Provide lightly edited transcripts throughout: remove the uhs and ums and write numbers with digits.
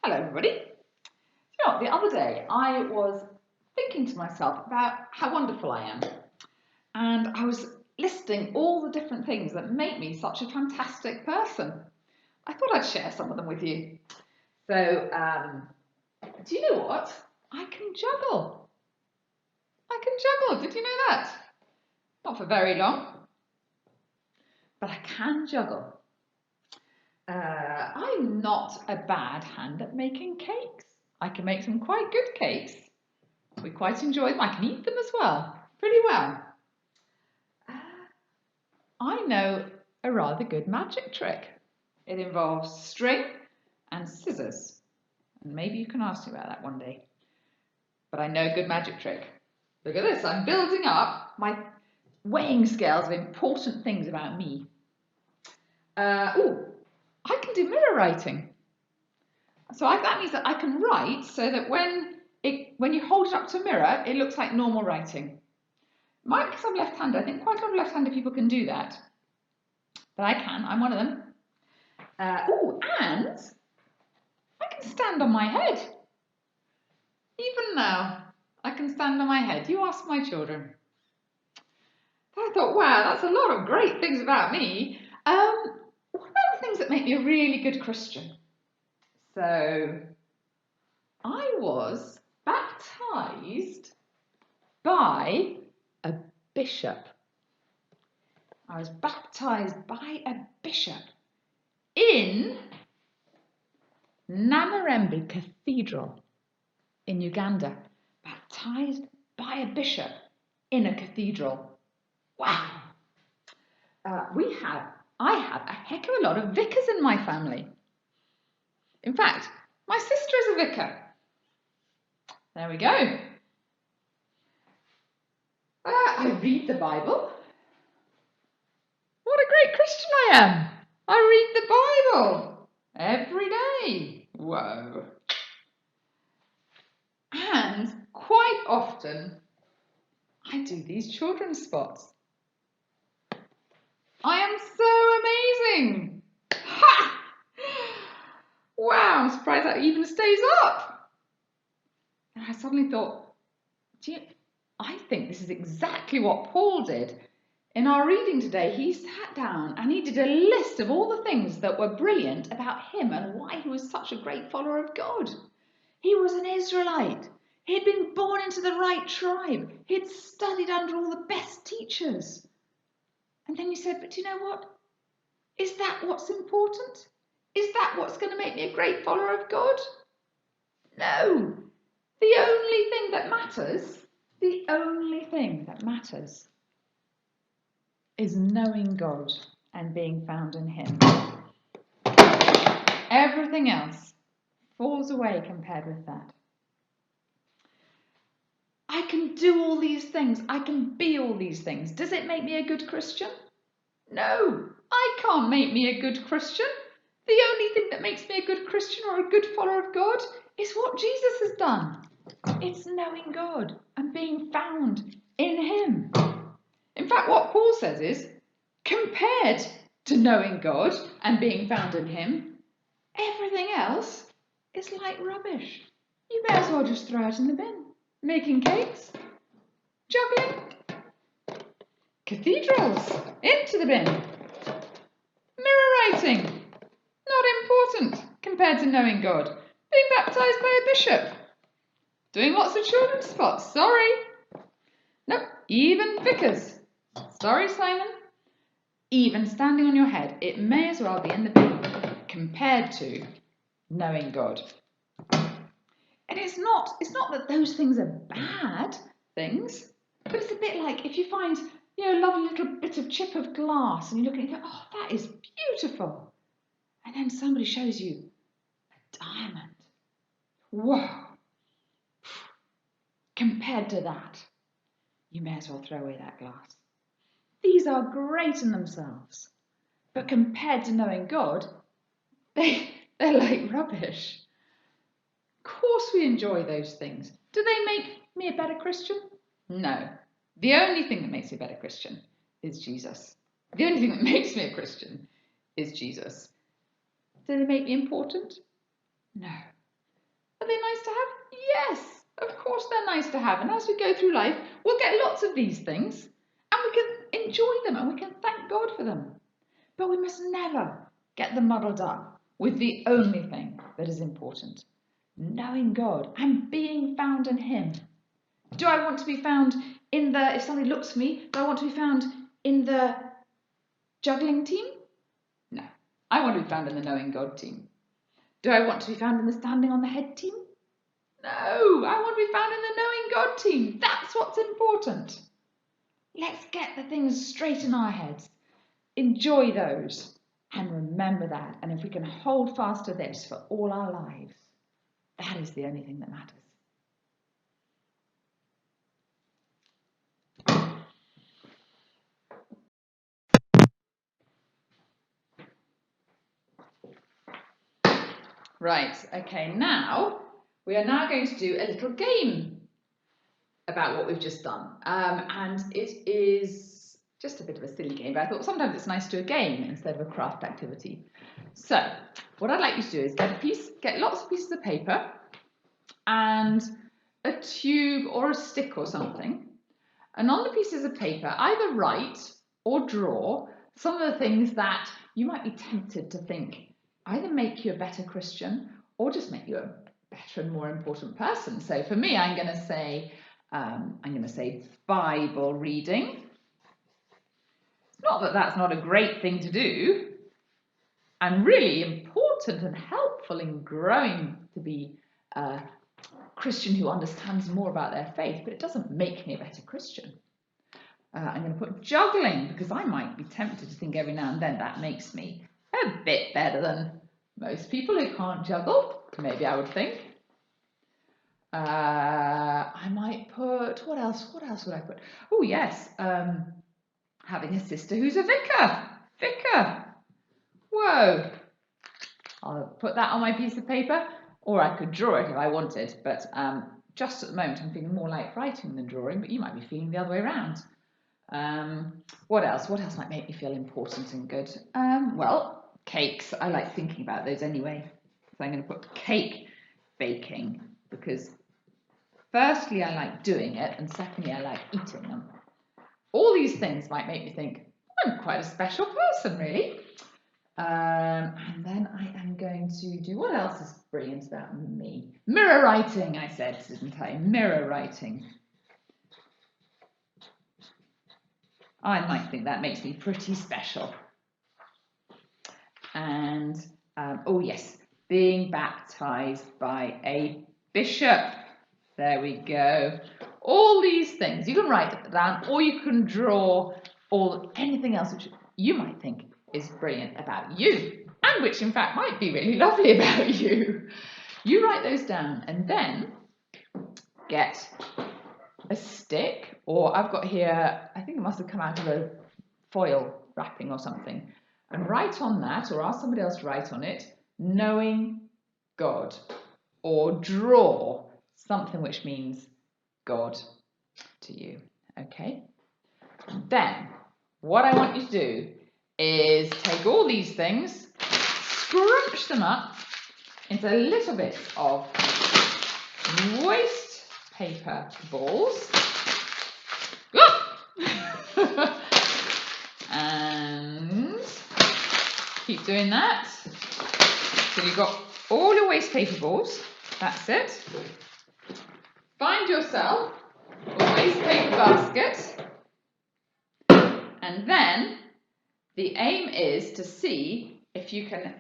Hello, everybody. You know what? The other day I was thinking to myself about how wonderful I am, and I was listing all the different things that make me such a fantastic person. I thought I'd share some of them with you. So, do you know what? I can juggle. I can juggle. Did you know that? Not for very long, but I can juggle. I'm not a bad hand at making cakes. I can make some quite good cakes. We quite enjoy them. I can eat them as well, pretty well. Uh, I know a rather good magic trick. It involves string and scissors. And maybe you can ask me about that one day. But I know a good magic trick. Look at this. I'm building up my weighing scales of important things about me. I can do mirror writing. So that means that I can write so that when you hold it up to a mirror, it looks like normal writing. Might because I'm left-handed. I think quite a lot of left-handed people can do that. But I can. I'm one of them. And I can stand on my head. Even now, I can stand on my head. You ask my children. I thought, wow, that's a lot of great things about me. What about the things that make me a really good Christian? So, I was baptized by a bishop. I was baptized by a bishop in Namirembe Cathedral in Uganda. Baptized by a bishop in a cathedral. Wow. I have a heck of a lot of vicars in my family. In fact, my sister is a vicar. There we go. I read the Bible. What a great Christian I am. I read the Bible every day. Whoa. And quite often, I do these children's spots. I am so amazing. Ha! Wow, I'm surprised that even stays up. And I suddenly thought, I think this is exactly what Paul did. In our reading today, he sat down and he did a list of all the things that were brilliant about him and why he was such a great follower of God. He was an Israelite. He'd been born into the right tribe. He'd studied under all the best teachers. And then he said, but do you know what? Is that what's important? Is that what's going to make me a great follower of God? No. The only thing that matters is knowing God and being found in Him. Everything else falls away compared with that. I can do all these things. I can be all these things. Does it make me a good Christian? No, I can't make me a good Christian. The only thing that makes me a good Christian or a good follower of God is what Jesus has done. It's knowing God and being found in Him. In fact, what Paul says is, compared to knowing God and being found in Him, everything else is like rubbish. You may as well just throw it in the bin. Making cakes, juggling, cathedrals, into the bin. Mirror writing, not important compared to knowing God. Being baptized by a bishop. Doing lots of children's spots, sorry. Nope, even vicars. Sorry, Simon. Even standing on your head, it may as well be in the bin compared to knowing God. And it's not that those things are bad things, but it's a bit like if you find, a lovely little bit of chip of glass and you look at it and go, oh, that is beautiful. And then somebody shows you a diamond. Whoa. Compared to that, you may as well throw away that glass. These are great in themselves, but compared to knowing God, they're like rubbish. Of course we enjoy those things. Do they make me a better Christian? No. The only thing that makes me a better Christian is Jesus. The only thing that makes me a Christian is Jesus. Do they make me important? No. Are they nice to have? Yes, of course they're nice to have. And as we go through life, we'll get lots of these things and we can enjoy them and we can thank God for them. But we must never get them muddled up with the only thing that is important, knowing God and being found in Him. Do I want to be found in the, if somebody looks for me, do I want to be found in the juggling team? No, I want to be found in the knowing God team. Do I want to be found in the standing on the head team? No, I want to be found in the knowing God team. That's what's important. Let's get the things straight in our heads. Enjoy those and remember that. And if we can hold fast to this for all our lives, that is the only thing that matters. Right, okay, now we are now going to do a little game about what we've just done. And it is just a bit of a silly game, but I thought sometimes it's nice to do a game instead of a craft activity. So what I'd like you to do is get lots of pieces of paper and a tube or a stick or something. And on the pieces of paper, either write or draw some of the things that you might be tempted to think either make you a better Christian or just make you a better and more important person. So for me, I'm going to say Bible reading. It's not that that's not a great thing to do and really important and helpful in growing to be a Christian who understands more about their faith, but it doesn't make me a better Christian. I'm going to put juggling because I might be tempted to think every now and then that makes me a bit better than most people who can't juggle. Maybe I would think. I might put, what else would I put? Oh yes, having a sister who's a vicar. Vicar. Whoa. I'll put that on my piece of paper, or I could draw it if I wanted, but just at the moment I'm feeling more like writing than drawing, but you might be feeling the other way around. What else might make me feel important and good? Well, cakes. I like thinking about those anyway. So I'm going to put cake baking because firstly I like doing it and secondly I like eating them. All these things might make me think I'm quite a special person really. And then I am going to do, what else is brilliant about me? Mirror writing, I said, didn't I? Mirror writing. I might think that makes me pretty special. And, oh yes, being baptised by a bishop. There we go. All these things, you can write it down or you can draw anything else which you might think is brilliant about you and which in fact might be really lovely about you. You write those down and then get a stick, or I've got here, I think it must have come out of a foil wrapping or something, and write on that, or ask somebody else to write on it, knowing God, or draw something which means God to you. Okay? Then, what I want you to do is take all these things, scrunch them up into little bits of waste paper balls. And keep doing that. So you've got all your waste paper balls. That's it. Find yourself a waste paper basket. And then the aim is to see if you can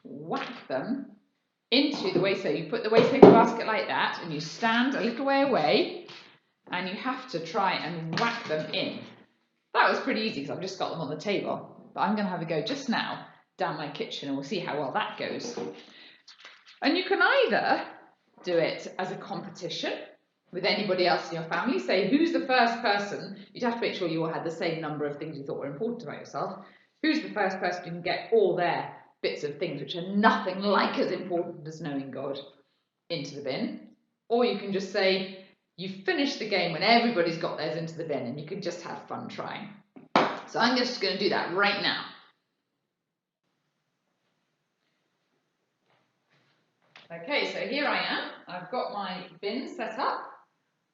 whack them into the waste paper. You put the waste paper basket like that and you stand a little way away and you have to try and whack them in. That was pretty easy because I've just got them on the table, but I'm going to have a go just now down my kitchen and we'll see how well that goes. And you can either do it as a competition with anybody else in your family, say who's the first person, you'd have to make sure you all had the same number of things you thought were important about yourself, who's the first person who can get all their bits of things which are nothing like as important as knowing God into the bin, or you can just say you finish the game when everybody's got theirs into the bin and you can just have fun trying. So I'm just going to do that right now. Okay, so here I am. I've got my bin set up,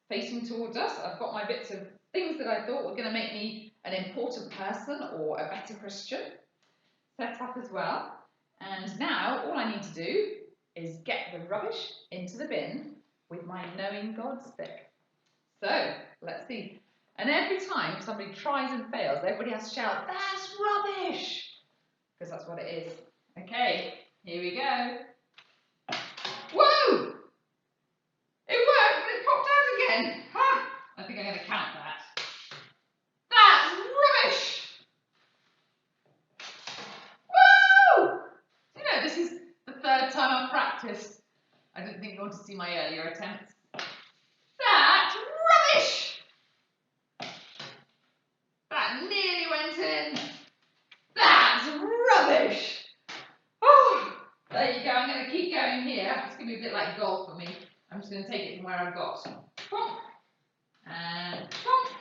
facing towards us. I've got my bits of things that I thought were going to make me an important person or a better Christian set up as well. And now all I need to do is get the rubbish into the bin with my knowing God stick. So, let's see. And every time somebody tries and fails, everybody has to shout, "That's rubbish!" Because that's what it is. Okay, here we go. Whoa! It worked, but it popped out again. Ha! I think I'm going to count that. That's rubbish! Woo! You know, this is the third time I've practiced. I didn't think you wanted to see my earlier attempts. That's rubbish! That nearly went in. That's rubbish! Oh, there you go. I'm going to keep going here. It's going to be a bit like golf for me. I'm just going to take it from where I've got. Plonk. And plonk.